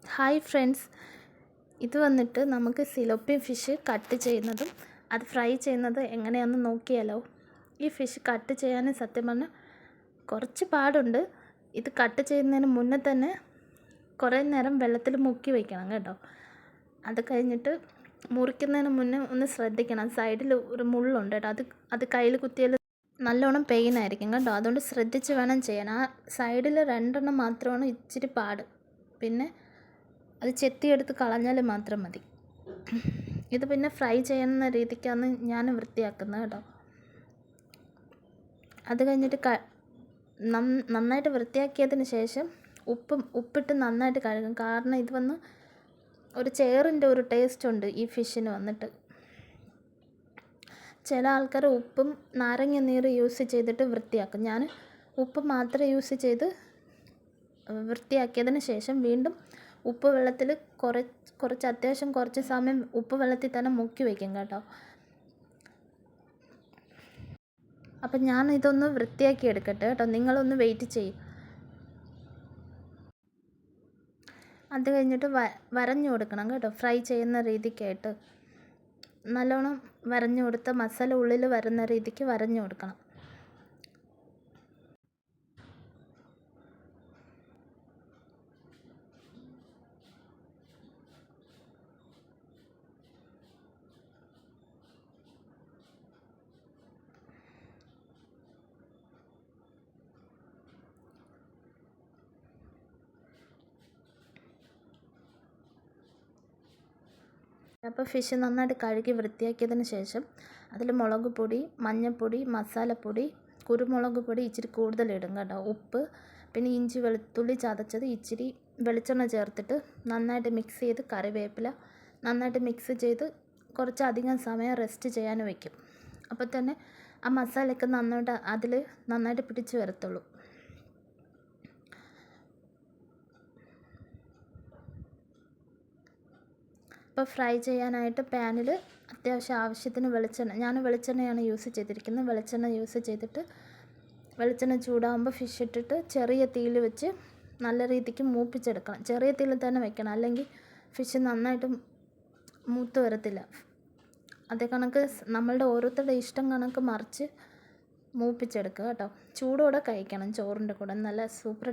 Hi friends, ഇത് വന്നിട്ട് നമുക്ക് സിലോപ്പിയൻ ഫിഷ് കട്ട് ചെയ്യുന്നതും അത് ഫ്രൈ ചെയ്യുന്നത് എങ്ങനെയാണെന്ന് നോക്കിയാലോ. ഈ ഫിഷ് കട്ട് ചെയ്യാൻ സത്യം പറഞ്ഞാൽ കുറച്ച് പാടുണ്ട്. ഇത് കട്ട് ചെയ്യുന്നതിന് മുന്നേ തന്നെ കുറേ നേരം വെള്ളത്തിൽ മുക്കി വയ്ക്കണം കേട്ടോ. അത് കഴിഞ്ഞിട്ട് മുറിക്കുന്നതിന് മുന്നേ ഒന്ന് ശ്രദ്ധിക്കണം. സൈഡിൽ ഒരു മുള്ളുണ്ട് കേട്ടോ, അത് കയ്യിൽ കുത്തിയാൽ നല്ലോണം പെയിൻ ആയിരിക്കും കേട്ടോ. അതുകൊണ്ട് ശ്രദ്ധിച്ച് വേണം ചെയ്യാൻ. ആ സൈഡിൽ 2 മാത്രമാണ് ഇച്ചിരി പാട്. പിന്നെ അത് ചെത്തിയെടുത്ത് കളഞ്ഞാൽ മാത്രം മതി. ഇത് പിന്നെ ഫ്രൈ ചെയ്യുന്ന രീതിക്കാണ് ഞാൻ വൃത്തിയാക്കുന്നത് കേട്ടോ. അത് കഴിഞ്ഞിട്ട് നന്നായിട്ട് വൃത്തിയാക്കിയതിന് ശേഷം ഉപ്പിട്ട് നന്നായിട്ട് കഴുകും. കാരണം ഇത് വന്ന് ഒരു ചേറിൻ്റെ ഒരു ടേസ്റ്റ് ഉണ്ട് ഈ ഫിഷിന് വന്നിട്ട്. ചില ആൾക്കാർ ഉപ്പും നാരങ്ങ നീര് യൂസ് ചെയ്തിട്ട് വൃത്തിയാക്കും. ഞാൻ ഉപ്പ് മാത്രം യൂസ് ചെയ്ത് വൃത്തിയാക്കിയതിന് ശേഷം വീണ്ടും ഉപ്പ് വെള്ളത്തിൽ കുറച്ച് അത്യാവശ്യം കുറച്ച് സമയം ഉപ്പ് വെള്ളത്തിൽ തന്നെ മുക്കി വയ്ക്കും കേട്ടോ. അപ്പം ഞാൻ ഇതൊന്ന് വൃത്തിയാക്കി എടുക്കട്ടെ കേട്ടോ. നിങ്ങളൊന്ന് വെയിറ്റ് ചെയ്യും. അത് കഴിഞ്ഞിട്ട് വരഞ്ഞു കൊടുക്കണം കേട്ടോ. ഫ്രൈ ചെയ്യുന്ന രീതിക്കായിട്ട് നല്ലോണം വരഞ്ഞു കൊടുത്ത മസാല ഉള്ളിൽ വരുന്ന രീതിക്ക് വരഞ്ഞു കൊടുക്കണം. അപ്പോൾ ഫിഷ് നന്നായിട്ട് കഴുകി വൃത്തിയാക്കിയതിന് ശേഷം അതിൽ മുളക് പൊടി, മഞ്ഞൾപ്പൊടി, മസാലപ്പൊടി, കുരുമുളക് പൊടി ഇച്ചിരി കൂടുതലിടും കേട്ടോ. ഉപ്പ്, പിന്നെ ഇഞ്ചി വെളുത്തുള്ളി ചതച്ചത്, ഇച്ചിരി വെളിച്ചെണ്ണ ചേർത്തിട്ട് നന്നായിട്ട് മിക്സ് ചെയ്ത് കറിവേപ്പില നന്നായിട്ട് മിക്സ് ചെയ്ത് കുറച്ചധികം സമയം റെസ്റ്റ് ചെയ്യാൻ വയ്ക്കും. അപ്പോൾ തന്നെ ആ മസാലയൊക്കെ നന്നായിട്ട് പിടിച്ച് വരത്തുള്ളൂ. ഇപ്പോൾ ഫ്രൈ ചെയ്യാനായിട്ട് പാനിൽ അത്യാവശ്യം ആവശ്യത്തിന് ഞാൻ വെളിച്ചെണ്ണയാണ് യൂസ് ചെയ്തിരിക്കുന്നത്. വെളിച്ചെണ്ണ യൂസ് ചെയ്തിട്ട് വെളിച്ചെണ്ണ ചൂടാകുമ്പോൾ ഫിഷ് ഇട്ടിട്ട് ചെറിയ തീയിൽ വെച്ച് നല്ല രീതിക്ക് മൂപ്പിച്ചെടുക്കണം. ചെറിയ തീയിൽ തന്നെ വെക്കണം, അല്ലെങ്കിൽ ഫിഷ് നന്നായിട്ട് മൂത്ത് വരത്തില്ല. അതേ കണക്ക് നമ്മളുടെ ഓരോരുത്തരുടെ ഇഷ്ടം കണക്ക് മറിച്ച് മൂപ്പിച്ചെടുക്കുക കേട്ടോ. ചൂടോടെ കഴിക്കണം ചോറിൻ്റെ കൂടെ. നല്ല സൂപ്പർ